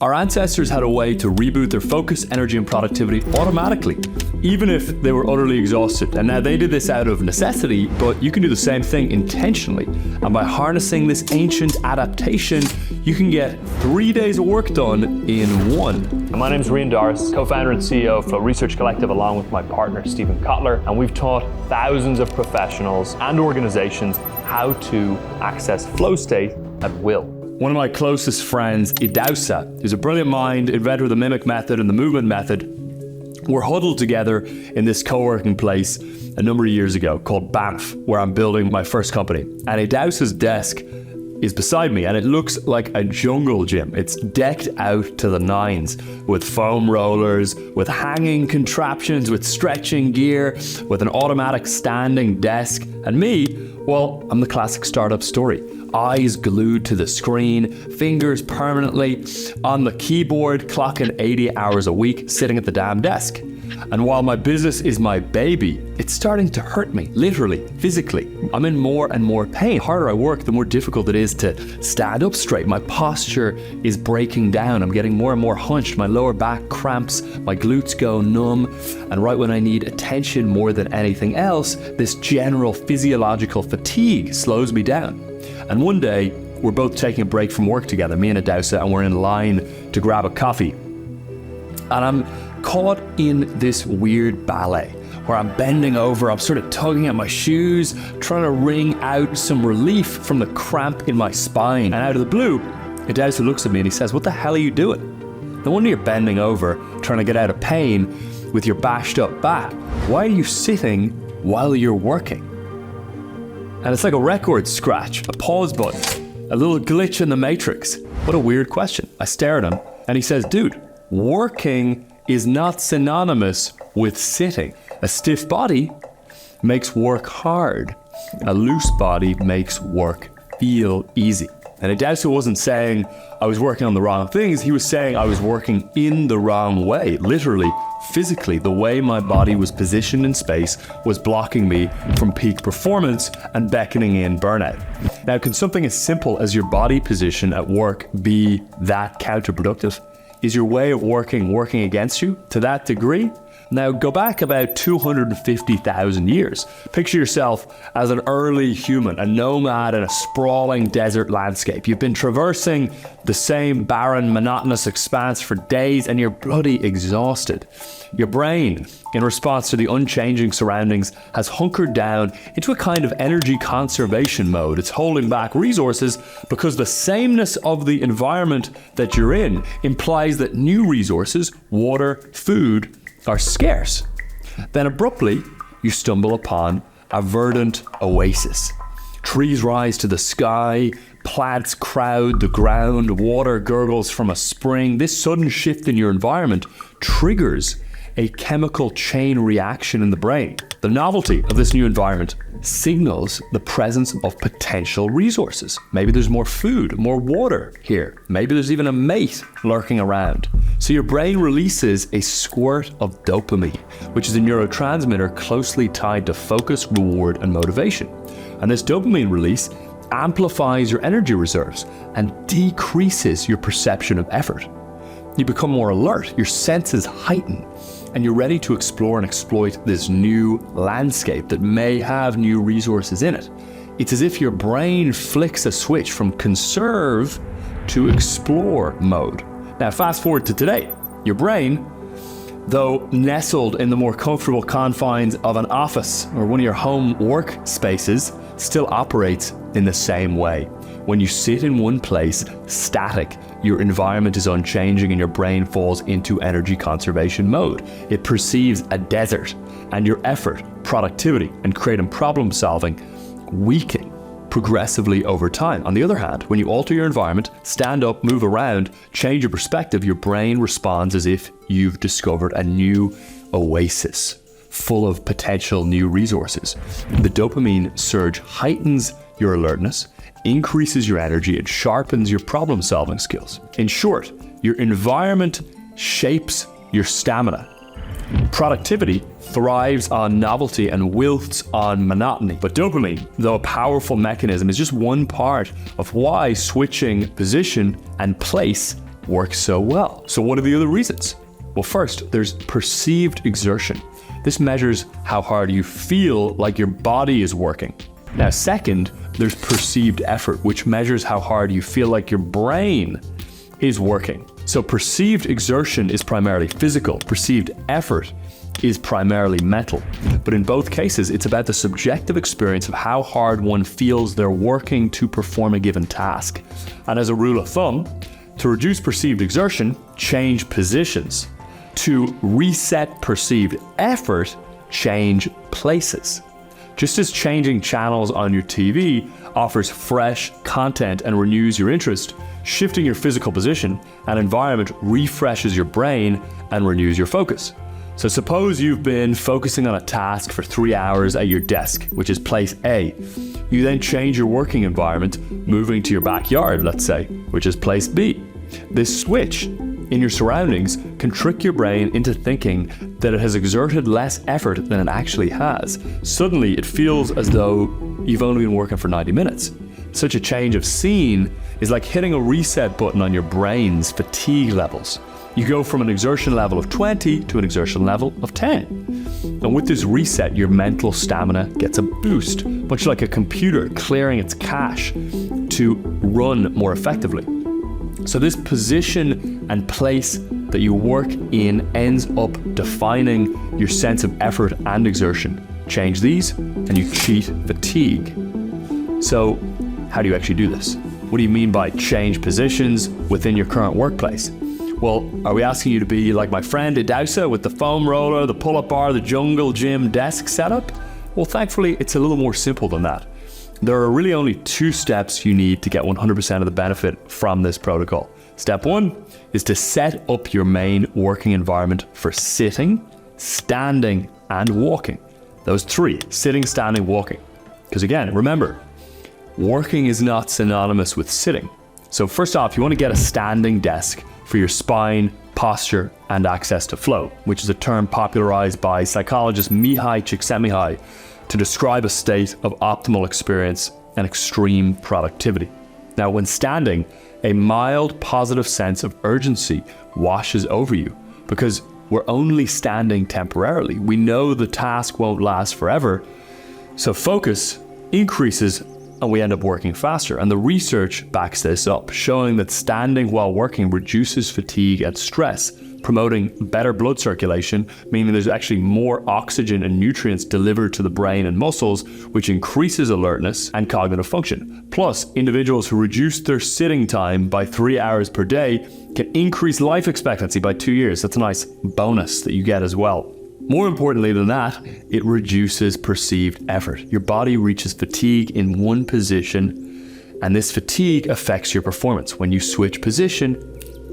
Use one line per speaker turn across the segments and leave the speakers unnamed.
Our ancestors had a way to reboot their focus, energy, and productivity automatically, even if they were utterly exhausted. And now they did this out of necessity, but you can do the same thing intentionally. And by harnessing this ancient adaptation, you can get 3 days of work done in one. My name is Rian, co-founder and CEO of Neurohacker Collective, along with my partner, Steven Kotler. And we've taught thousands of professionals and organizations how to access flow state at will. One of my closest friends, Idausa, who's a brilliant mind, inventor of the mimic method and the movement method, were huddled together in this co-working place a number of years ago called Banff, where I'm building my first company. And Idausa's desk is beside me, and it looks like a jungle gym. It's decked out to the nines with foam rollers, with hanging contraptions, with stretching gear, with an automatic standing desk. And me, well, I'm the classic startup story. Eyes glued to the screen, fingers permanently on the keyboard, clocking 80 hours a week, sitting at the damn desk. And while my business is my baby, it's starting to hurt me, literally, physically. I'm in more and more pain. The harder I work, the more difficult it is to stand up straight. My posture is breaking down. I'm getting more and more hunched. My lower back cramps, my glutes go numb. And right when I need attention more than anything else, this general physiological fatigue slows me down. And one day, we're both taking a break from work together, me and Idausa, and we're in line to grab a coffee. And I'm caught in this weird ballet where I'm bending over, I'm sort of tugging at my shoes, trying to wring out some relief from the cramp in my spine. And out of the blue, Idausa looks at me and he says, "What the hell are you doing? No wonder you're bending over, trying to get out of pain with your bashed up back. Why are you sitting while you're working?" And it's like a record scratch, a pause button, a little glitch in the matrix. What a weird question. I stare at him and he says, "Dude, working is not synonymous with sitting. A stiff body makes work hard. A loose body makes work feel easy." And Idausa wasn't saying I was working on the wrong things. He was saying I was working in the wrong way, literally, physically. The way my body was positioned in space was blocking me from peak performance and beckoning in burnout. Now, can something as simple as your body position at work be that counterproductive? Is your way of working against you to that degree? Now go back about 250,000 years. Picture yourself as an early human, a nomad in a sprawling desert landscape. You've been traversing the same barren, monotonous expanse for days and you're bloody exhausted. Your brain, in response to the unchanging surroundings, has hunkered down into a kind of energy conservation mode. It's holding back resources because the sameness of the environment that you're in implies that new resources, water, food, are scarce. Then abruptly, you stumble upon a verdant oasis. Trees rise to the sky, plants crowd the ground, water gurgles from a spring. This sudden shift in your environment triggers a chemical chain reaction in the brain. The novelty of this new environment signals the presence of potential resources. Maybe there's more food, more water here. Maybe there's even a mate lurking around. So your brain releases a squirt of dopamine, which is a neurotransmitter closely tied to focus, reward, and motivation. And this dopamine release amplifies your energy reserves and decreases your perception of effort. You become more alert, your senses heighten, and you're ready to explore and exploit this new landscape that may have new resources in it. It's as if your brain flicks a switch from conserve to explore mode. Now fast forward to today. Your brain, though nestled in the more comfortable confines of an office or one of your home work spaces, still operates in the same way. When you sit in one place, static, your environment is unchanging and your brain falls into energy conservation mode. It perceives a desert, and your effort, productivity, and creative problem solving weaken progressively over time. On the other hand, when you alter your environment, stand up, move around, change your perspective, your brain responds as if you've discovered a new oasis full of potential new resources. The dopamine surge heightens your alertness, increases your energy, and sharpens your problem-solving skills. In short, your environment shapes your stamina. Productivity thrives on novelty and wilts on monotony. But dopamine, though a powerful mechanism, is just one part of why switching position and place works so well. So what are the other reasons? Well, first, there's perceived exertion. This measures how hard you feel like your body is working. Now, second, there's perceived effort, which measures how hard you feel like your brain is working. So perceived exertion is primarily physical. Perceived effort is primarily mental. But in both cases, it's about the subjective experience of how hard one feels they're working to perform a given task. And as a rule of thumb, to reduce perceived exertion, change positions. To reset perceived effort, change places. Just as changing channels on your TV offers fresh content and renews your interest, shifting your physical position and environment refreshes your brain and renews your focus. So suppose you've been focusing on a task for 3 hours at your desk, which is place A. You then change your working environment, moving to your backyard, let's say, which is place B. This switch in your surroundings can trick your brain into thinking that it has exerted less effort than it actually has. Suddenly, it feels as though you've only been working for 90 minutes. Such a change of scene is like hitting a reset button on your brain's fatigue levels. You go from an exertion level of 20 to an exertion level of 10. And with this reset, your mental stamina gets a boost, much like a computer clearing its cache to run more effectively. So this position and place that you work in ends up defining your sense of effort and exertion. Change these and you cheat fatigue. So how do you actually do this? What do you mean by change positions within your current workplace? Well, are we asking you to be like my friend Idausa with the foam roller, the pull-up bar, the jungle gym desk setup? Well, thankfully, it's a little more simple than that. There are really only 2 steps you need to get 100% of the benefit from this protocol. Step 1 is to set up your main working environment for sitting, standing, and walking. Those 3, sitting, standing, walking. Because again, remember, working is not synonymous with sitting. So first off, you want to get a standing desk for your spine, posture, and access to flow, which is a term popularized by psychologist Mihai Csikszentmihalyi to describe a state of optimal experience and extreme productivity. Now, when standing, a mild positive sense of urgency washes over you because we're only standing temporarily. We know the task won't last forever, so focus increases and we end up working faster. And the research backs this up, showing that standing while working reduces fatigue and stress, promoting better blood circulation, meaning there's actually more oxygen and nutrients delivered to the brain and muscles, which increases alertness and cognitive function. Plus, individuals who reduce their sitting time by 3 hours per day can increase life expectancy by 2 years. That's a nice bonus that you get as well. More importantly than that, it reduces perceived effort. Your body reaches fatigue in one position, and this fatigue affects your performance. When you switch position,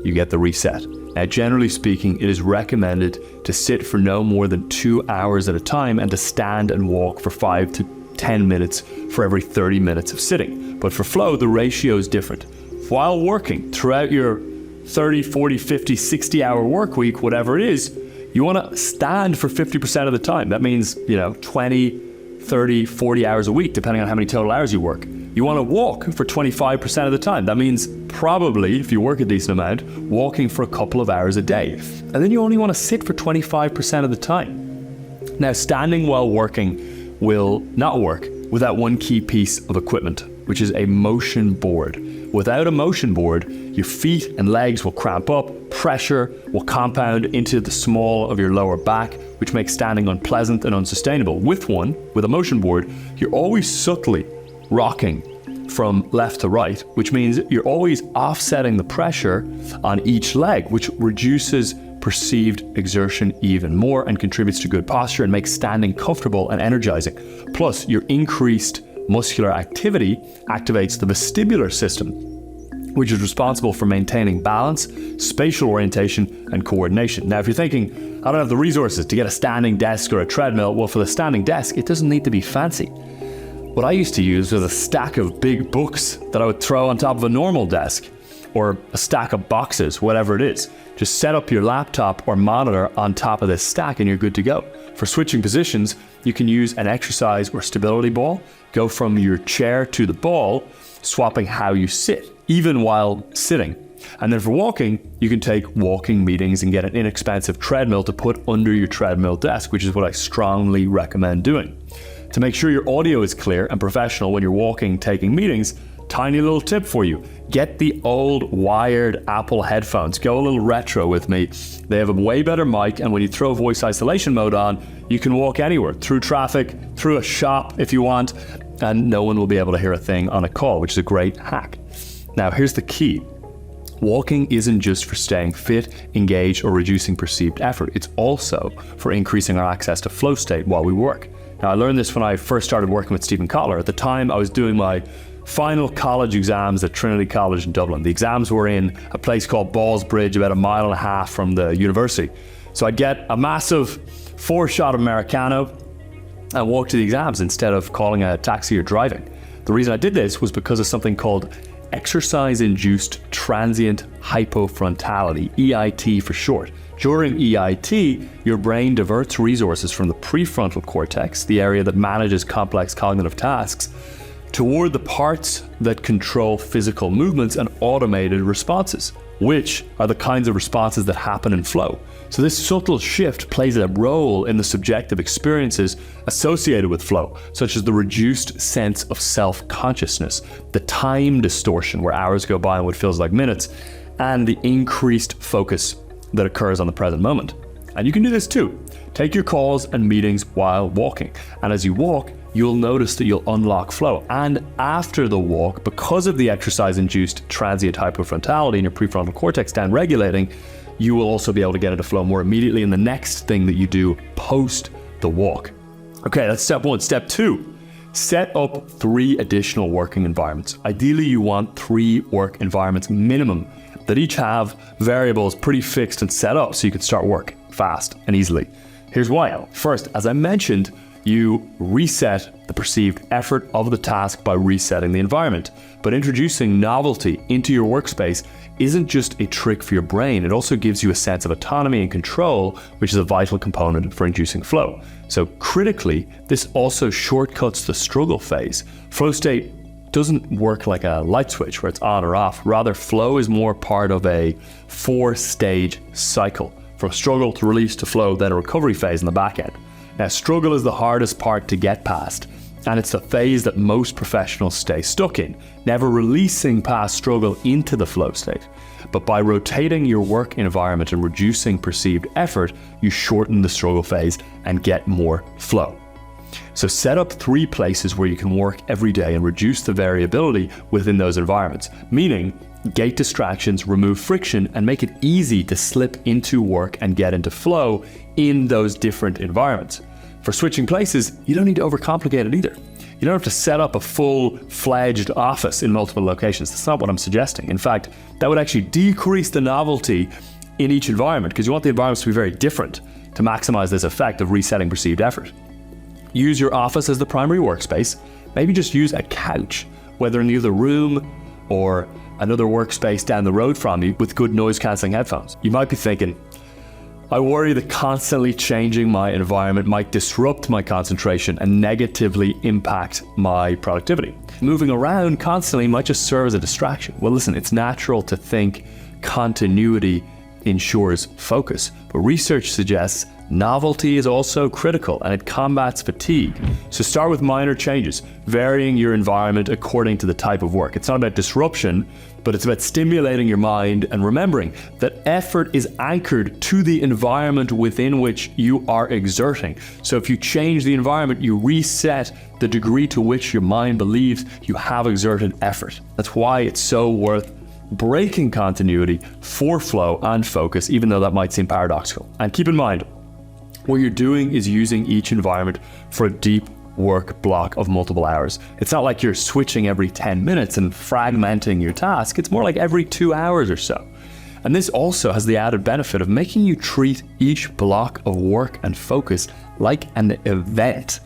you get the reset. Now, generally speaking, it is recommended to sit for no more than 2 hours at a time and to stand and walk for 5 to 10 minutes for every 30 minutes of sitting. But for flow, the ratio is different. While working throughout your 30, 40, 50, 60 hour work week, whatever it is, you want to stand for 50% of the time. That means, 20, 30, 40 hours a week, depending on how many total hours you work. You want to walk for 25% of the time. That means probably, if you work a decent amount, walking for a couple of hours a day. And then you only want to sit for 25% of the time. Now, standing while working will not work without one key piece of equipment, which is a motion board. Without a motion board, your feet and legs will cramp up, pressure will compound into the small of your lower back, which makes standing unpleasant and unsustainable. With a motion board, you're always subtly rocking from left to right, which means you're always offsetting the pressure on each leg, which reduces perceived exertion even more and contributes to good posture and makes standing comfortable and energizing. Plus, your increased muscular activity activates the vestibular system, which is responsible for maintaining balance, spatial orientation, and coordination. Now, if you're thinking, I don't have the resources to get a standing desk or a treadmill, well, for the standing desk, it doesn't need to be fancy. What I used to use was a stack of big books that I would throw on top of a normal desk, or a stack of boxes, whatever it is. Just set up your laptop or monitor on top of this stack and you're good to go. For switching positions, you can use an exercise or stability ball, go from your chair to the ball, swapping how you sit, even while sitting. And then for walking, you can take walking meetings and get an inexpensive treadmill to put under your treadmill desk, which is what I strongly recommend doing. To make sure your audio is clear and professional when you're walking, taking meetings, tiny little tip for you. Get the old wired Apple headphones. Go a little retro with me. They have a way better mic, and when you throw voice isolation mode on, you can walk anywhere, through traffic, through a shop if you want, and no one will be able to hear a thing on a call, which is a great hack. Now, here's the key. Walking isn't just for staying fit, engaged, or reducing perceived effort. It's also for increasing our access to flow state while we work. Now, I learned this when I first started working with Steven Kotler. At the time, I was doing my final college exams at Trinity College in Dublin. The exams were in a place called Ballsbridge, about 1.5 miles from the university. So I'd get a massive 4-shot Americano and walk to the exams instead of calling a taxi or driving. The reason I did this was because of something called exercise-induced transient hypofrontality, EIT for short. During EIT, your brain diverts resources from the prefrontal cortex, the area that manages complex cognitive tasks, toward the parts that control physical movements and automated responses, which are the kinds of responses that happen in flow. So this subtle shift plays a role in the subjective experiences associated with flow, such as the reduced sense of self-consciousness, the time distortion where hours go by in what feels like minutes, and the increased focus that occurs on the present moment. And you can do this too. Take your calls and meetings while walking. And as you walk, you'll notice that you'll unlock flow. And after the walk, because of the exercise-induced transient hypofrontality in your prefrontal cortex down-regulating, you will also be able to get into flow more immediately in the next thing that you do post the walk. Okay, that's step 1. Step 2, set up 3 additional working environments. Ideally, you want 3 work environments minimum that each have variables pretty fixed and set up so you can start work fast and easily. Here's why. First, as I mentioned, you reset the perceived effort of the task by resetting the environment. But introducing novelty into your workspace isn't just a trick for your brain, it also gives you a sense of autonomy and control, which is a vital component for inducing flow. So critically, this also shortcuts the struggle phase. Flow state doesn't work like a light switch where it's on or off. Rather, flow is more part of a 4-stage cycle, from struggle to release to flow, then a recovery phase in the back end. Now, struggle is the hardest part to get past, and it's the phase that most professionals stay stuck in, never releasing past struggle into the flow state. But by rotating your work environment and reducing perceived effort, you shorten the struggle phase and get more flow. So set up 3 places where you can work every day and reduce the variability within those environments, meaning gate distractions, remove friction, and make it easy to slip into work and get into flow in those different environments. For switching places, you don't need to overcomplicate it either. You don't have to set up a full-fledged office in multiple locations. That's not what I'm suggesting. In fact, that would actually decrease the novelty in each environment because you want the environments to be very different to maximize this effect of resetting perceived effort. Use your office as the primary workspace. Maybe just use a couch, whether in the other room or another workspace down the road from you with good noise-cancelling headphones. You might be thinking, I worry that constantly changing my environment might disrupt my concentration and negatively impact my productivity. Moving around constantly might just serve as a distraction. Well, listen, it's natural to think continuity ensures focus, but research suggests novelty is also critical and it combats fatigue. So start with minor changes, varying your environment according to the type of work. It's not about disruption, but it's about stimulating your mind and remembering that effort is anchored to the environment within which you are exerting. So if you change the environment, you reset the degree to which your mind believes you have exerted effort. That's why it's so worth breaking continuity for flow and focus, even though that might seem paradoxical. And keep in mind, what you're doing is using each environment for a deep work block of multiple hours. It's not like you're switching every 10 minutes and fragmenting your task. It's more like every 2 hours or so. And this also has the added benefit of making you treat each block of work and focus like an event.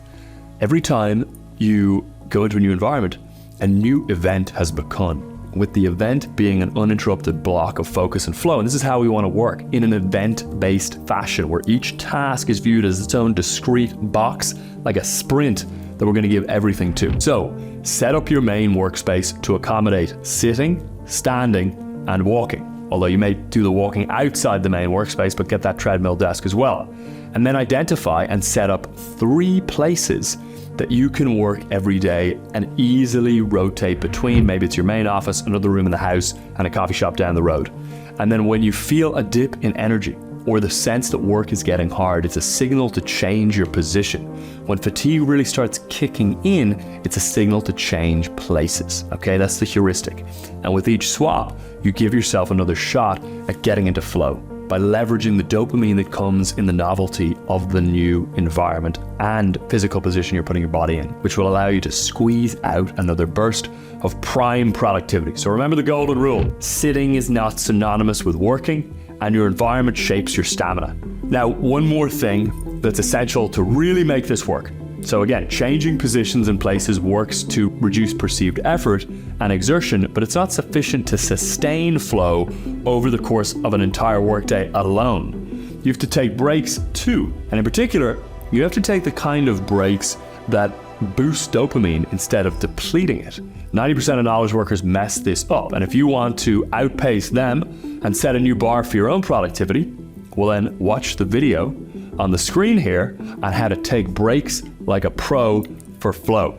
Every time you go into a new environment, a new event has begun, with the event being an uninterrupted block of focus and flow. And this is how we want to work, in an event-based fashion, where each task is viewed as its own discrete box, like a sprint that we're going to give everything to. So set up your main workspace to accommodate sitting, standing, and walking. although you may do the walking outside the main workspace, but get that treadmill desk as well. And then identify and set up 3 places that you can work every day and easily rotate between. Maybe it's your main office, another room in the house, and a coffee shop down the road. And then when you feel a dip in energy or the sense that work is getting hard, it's a signal to change your position. When fatigue really starts kicking in, it's a signal to change places. Okay, that's the heuristic. And with each swap, you give yourself another shot at getting into flow by leveraging the dopamine that comes in the novelty of the new environment and physical position you're putting your body in, which will allow you to squeeze out another burst of prime productivity. So remember the golden rule: sitting is not synonymous with working, and your environment shapes your stamina. Now, one more thing that's essential to really make this work. So again, changing positions and places works to reduce perceived effort and exertion, but it's not sufficient to sustain flow over the course of an entire workday alone. You have to take breaks too. And in particular, you have to take the kind of breaks that boost dopamine instead of depleting it. 90% of knowledge workers mess this up. And if you want to outpace them and set a new bar for your own productivity, well then watch the video on the screen here on how to take breaks like a pro for flow.